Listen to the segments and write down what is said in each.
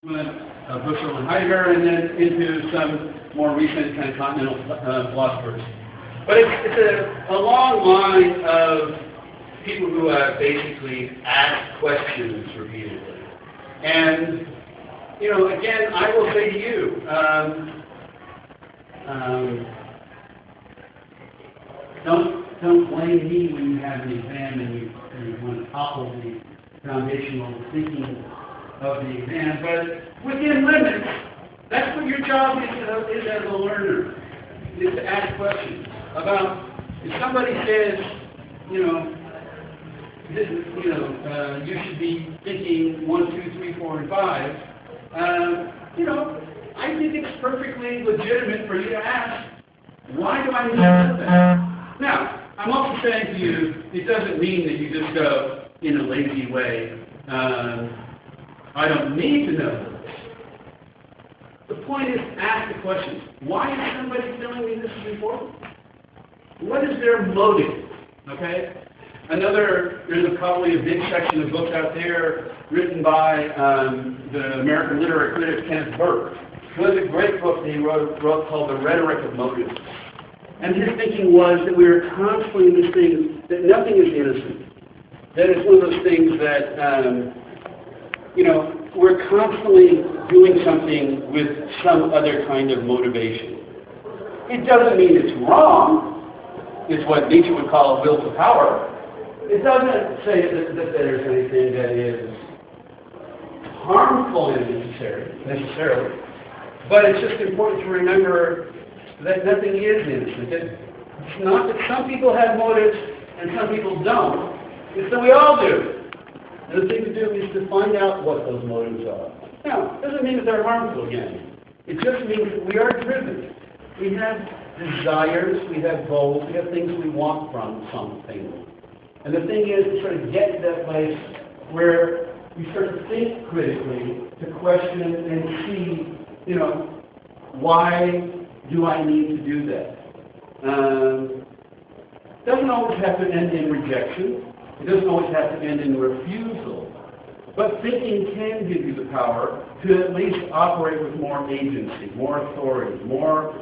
Husserl and Heidegger, and then into some more recent kind of continental philosophers. But it's a long line of people who have basically asked questions repeatedly. And, you know, again, I will say to you, don't blame me when you have an exam and you want to topple the foundational thinking of the exam, but within limits, that's what your job is as a learner, is to ask questions about, if somebody says, you should be thinking 1, 2, 3, 4, and 5, I think it's perfectly legitimate for you to ask, why do I need to know that? Now, I'm also saying to you, it doesn't mean that you just go in a lazy way, I don't need to know this. The point is, ask the question, why is somebody telling me this is important? What is their motive? Okay? There's probably a big section of books out there written by the American literary critic Kenneth Burke, who has a great book that he wrote called The Rhetoric of Motives. And his thinking was that we are constantly in this thing, that nothing is innocent. That it's one of those things that, we're constantly doing something with some other kind of motivation. It doesn't mean it's wrong. It's what Nietzsche would call a will to power. It doesn't say that there's anything that is harmful necessarily. But it's just important to remember that nothing is innocent. It's not that some people have motives and some people don't. It's that we all do. And the thing to do is to find out what those motives are. Now, it doesn't mean that they're harmful again. It just means that we are driven. We have desires, we have goals, we have things we want from something. And the thing is to sort of get to that place where we start to think critically, to question and see, why do I need to do that? It doesn't always have to end in rejection. It doesn't always have to end in refusal. But thinking can give you the power to at least operate with more agency, more authority, more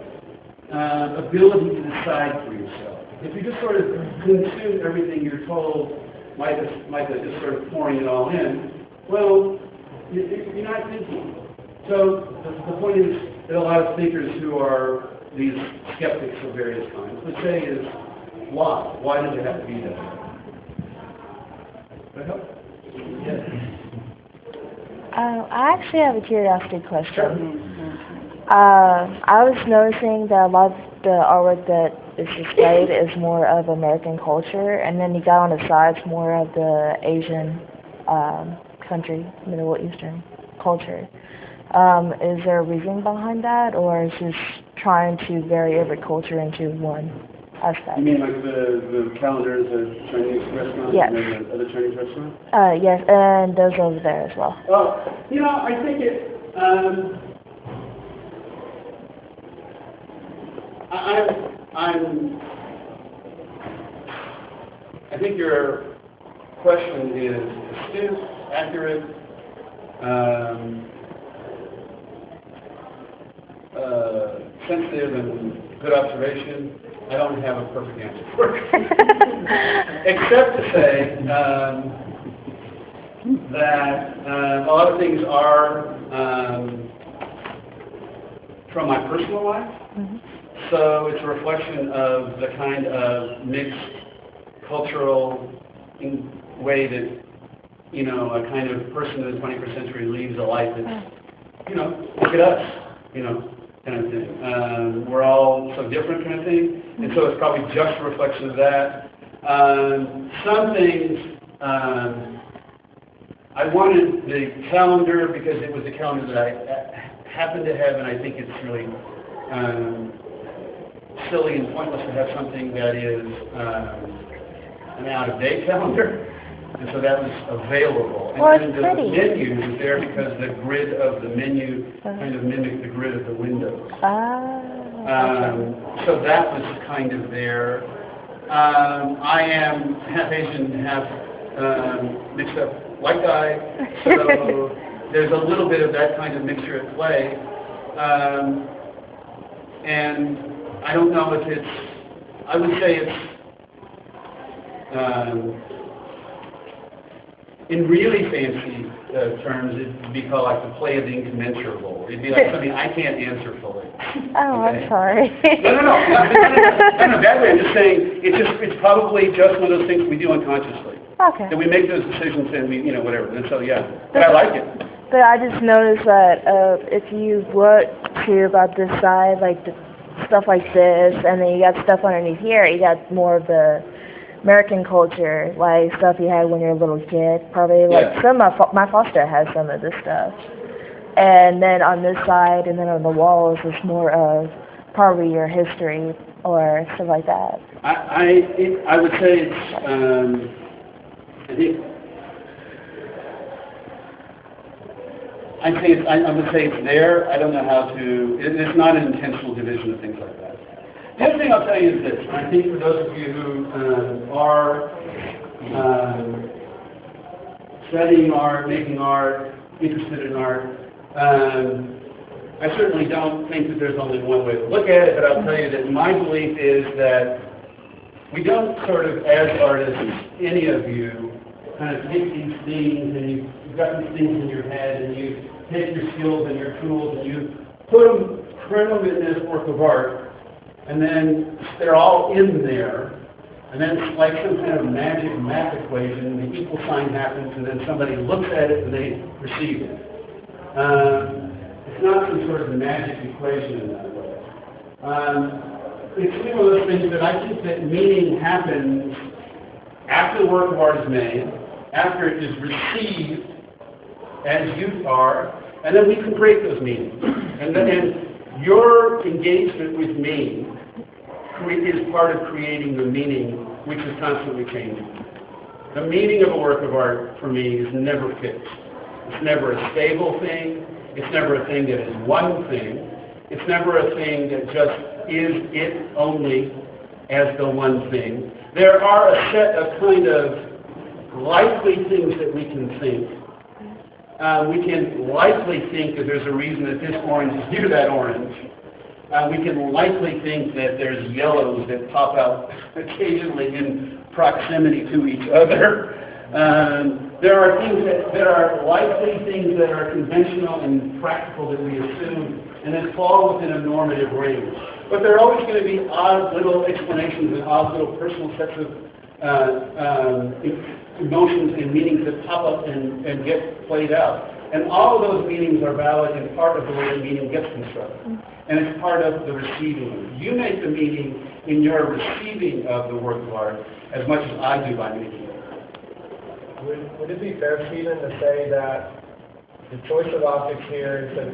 ability to decide for yourself. If you just sort of consume everything you're told, like just sort of pouring it all in, well, you're not thinking. So the point is that a lot of thinkers who are these skeptics of various kinds would say is, why? Why does it have to be that way? Does that help? Yes. I actually have a curiosity question. I was noticing that a lot of the artwork that is displayed is more of American culture, and then you got on the sides more of the Asian country, Middle Eastern culture. Is there a reason behind that, or is this trying to vary every culture into one aspect? You mean like the calendars at Chinese restaurants? Yes. And the other Chinese restaurants? Yes, and those over there as well. Well, I think it... I think your question is astute, accurate, sensitive, and good observation. I don't have a perfect answer for it, except to say that a lot of things are from my personal life. Mm-hmm. So it's a reflection of the kind of mixed cultural way that, a kind of person in the 21st century leads a life that's, look at us, kind of thing. We're all so different kind of thing. And so it's probably just a reflection of that. Some things, I wanted the calendar because it was the calendar that I happened to have, and I think it's really silly and pointless to have something that is an out-of-date calendar. And so that was available. Well, and then the menu was there because the grid of the menu kind of mimicked the grid of the windows. So that was kind of there. I am half Asian, half mixed up white guy. So there's a little bit of that kind of mixture at play. And I don't know if it's, I would say it's, in really fancy terms, it would be called like the play of the incommensurable. It'd be like something I can't answer fully. Oh, Okay? I'm sorry. No, not in a bad way. I'm just saying it's probably just one of those things we do unconsciously. Okay. That we make those decisions and we, whatever. And so, yeah. But I like it. But I just noticed that if you look to about this side, like the stuff like this, and then you got stuff underneath here, you got more of the American culture, like stuff you had when you were a little kid. Probably like some of my foster has some of this stuff. And then on this side, and then on the walls, is more of probably your history or stuff like that. I would say it's, I would say it's there. I don't know how to, it's not an intentional division of things like that. The other thing I'll tell you is this. I think for those of you who are studying art, making art, interested in art, I certainly don't think that there's only one way to look at it, but I'll tell you that my belief is that we don't sort of, as artists, any of you, kind of take these things and you've got these things in your head and you take your skills and your tools and you print them in this work of art, and then they're all in there, and then it's like some kind of magic math equation, the equal sign happens, and then somebody looks at it and they perceive it. It's not some sort of magic equation in that way. It's one of those things that I think that meaning happens after the work of art is made, after it is received as you are, and then we can create those meanings. And then your engagement with me is part of creating the meaning, which is constantly changing. The meaning of a work of art, for me, is never fixed. It's never a stable thing. It's never a thing that is one thing. It's never a thing that just is it only as the one thing. There are a set of kind of likely things that we can think. We can likely think that there's a reason that this orange is near that orange. We can likely think that there's yellows that pop out occasionally in proximity to each other. There are things that are likely things that are conventional and practical that we assume and that fall within a normative range. But there are always going to be odd little explanations and odd little personal sets of emotions and meanings that pop up and get played out. And all of those meanings are valid and part of the way the meaning gets constructed. And it's part of the receiving. You make the meaning in your receiving of the work of art as much as I do by making it. Would it be fair, Stephen, to say that the choice of objects here is a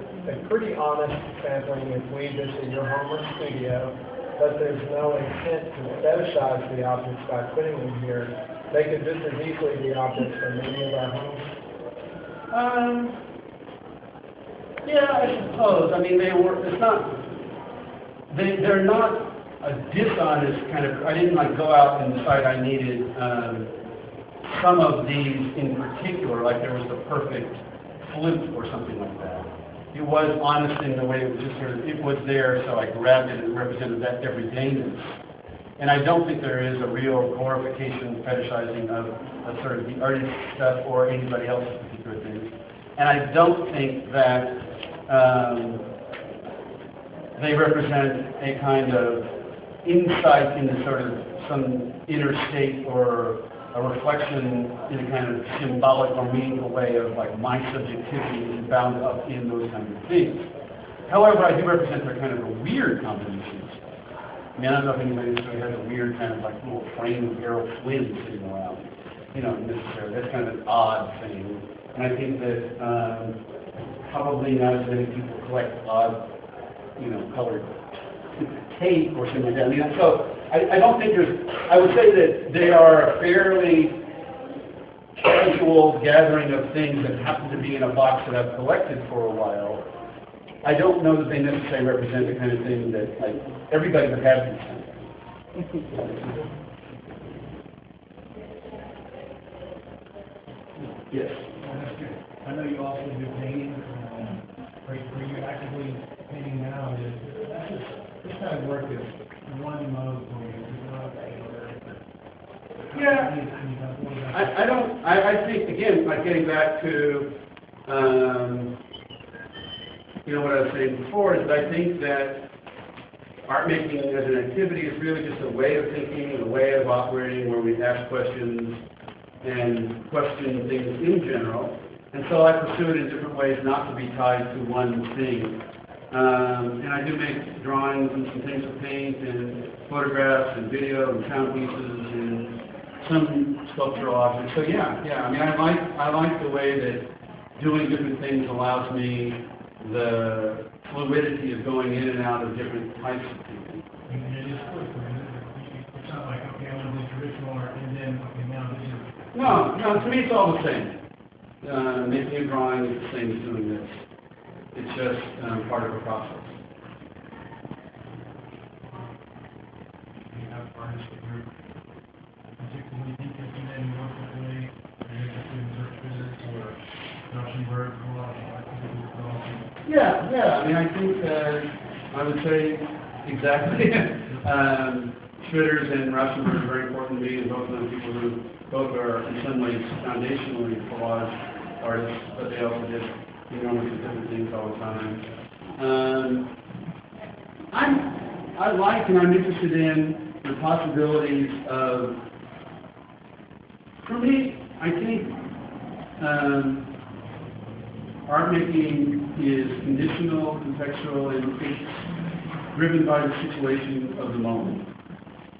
pretty honest sampling if we just in your home or studio, but there's no intent to fetishize the objects by putting them here? They could just as easily be objects from any of our homes. Yeah, I suppose. I mean, they're not a dishonest kind of, I didn't like go out and decide I needed some of these in particular, like there was the perfect flute or something like that. It was honest in the way it was just sort of, it was there, so I grabbed it and represented that everydayness. And I don't think there is a real glorification, fetishizing of sort of the artist stuff or anybody else's particular things. And I don't think that they represent a kind of insight into sort of some inner state or a reflection in a kind of symbolic or meaningful way of like my subjectivity is bound up in those kinds of things. However, I do represent their kind of a weird combinations. I mean, I don't know if anybody necessarily has a weird kind of like little frame of Errol Flynn sitting around, necessarily. That's kind of an odd thing. And I think that probably not as many people collect odd, colored tape or something like that. I mean, so I don't think I would say that they are a fairly casual gathering of things that happen to be in a box that I've collected for a while. I don't know that they necessarily represent the kind of thing that like everybody would have these things. Yes. Well, that's good. I know you also do painting. Are you actively painting now? This kind of work is one mode for you. Yeah. I think, again, like getting back to, what I was saying before, is that I think that art making as an activity is really just a way of thinking, a way of operating where we ask questions and question things in general. And so I pursue it in different ways, not to be tied to one thing. And I do make drawings and some things with paint and photographs and video and sound pieces and some sculptural objects. So yeah. I mean, I like the way that doing different things allows me the fluidity of going in and out of different types of things. And it is quick. It's not like, okay, I want to do traditional art, and then, okay, now this is... No, to me it's all the same. Making a drawing is the same as doing this. It's just part of a process. You have artists that you're particularly interested in working with, you're interested in pictures or Russian collage activities. Yeah. I mean, I think I would say exactly. Schwitters and Rauschenberg are very important to me, and both of them people who both are in some ways foundationally collage artists, but they also did enormously different things all the time. I like and I'm interested in the possibilities of, for me, I think art making is conditional, contextual, and it's driven by the situation of the moment.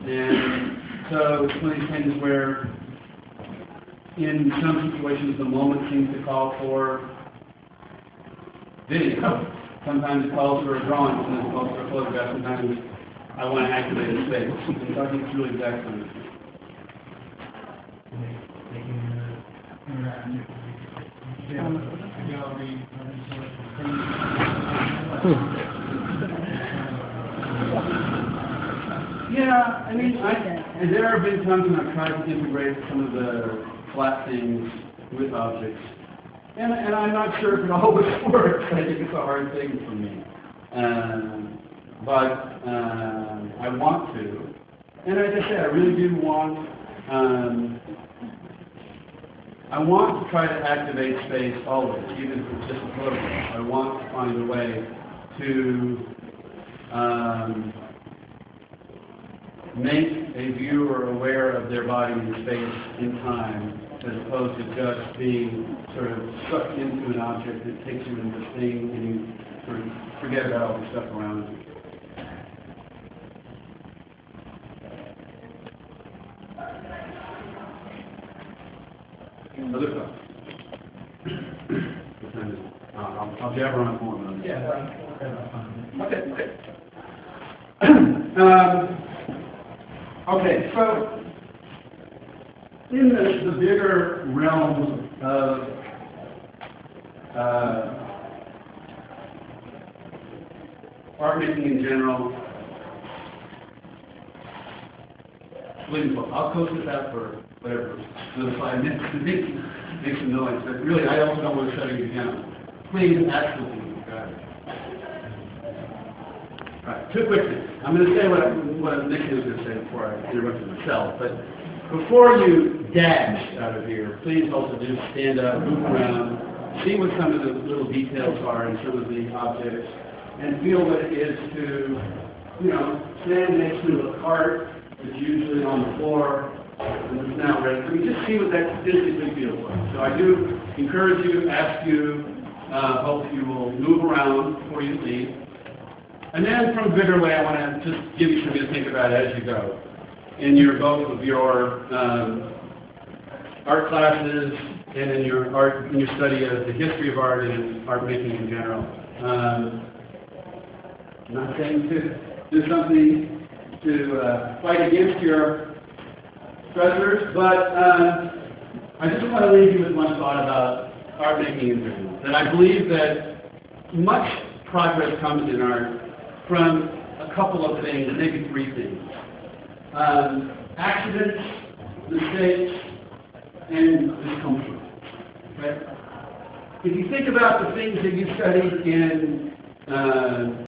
And so it's one of these things where in some situations the moment seems to call for video. Sometimes it calls for a drawing, sometimes it calls for a photograph, sometimes I want to activate a space. And so I think it's really that kind of thing. Yeah, I mean, and there have been times when I've tried to integrate some of the flat things with objects, and I'm not sure if it always works. I think it's a hard thing for me, but I want to, and as I said, I really do want. I want to try to activate space always, even if it's just a photograph. I want to find a way to make a viewer aware of their body in space in time, as opposed to just being sort of sucked into an object that takes you into this thing and you sort of forget about all the stuff around you. Other thoughts? I'll jabber on more. Yeah. Okay. Okay, so in the bigger realms of art making in general, I'll post this out for whatever, another 5 minutes to make some noise, but really I also don't want to shut you down. Please ask them. Right, 2 quick things. I'm going to say what Nick was going to say before I interrupted myself, but before you dash out of here, please also just stand up, move around, see what some of the little details are in some of the objects, and feel what it is to, stand next to a cart that's usually on the floor and it's now ready. I mean, just see what that physically feels like. So I do encourage you, ask you, hope you will move around before you leave. And then from a bigger way, I want to just give you something to think about as you go. In both of your art classes and in your study of the history of art and art making in general. I'm not saying to do something to fight against your stressors, but I just want to leave you with one thought about art making in general. That I believe that much progress comes in art from a couple of things, maybe 3 things. Accidents, mistakes, and discomfort. Right? If you think about the things that you studied in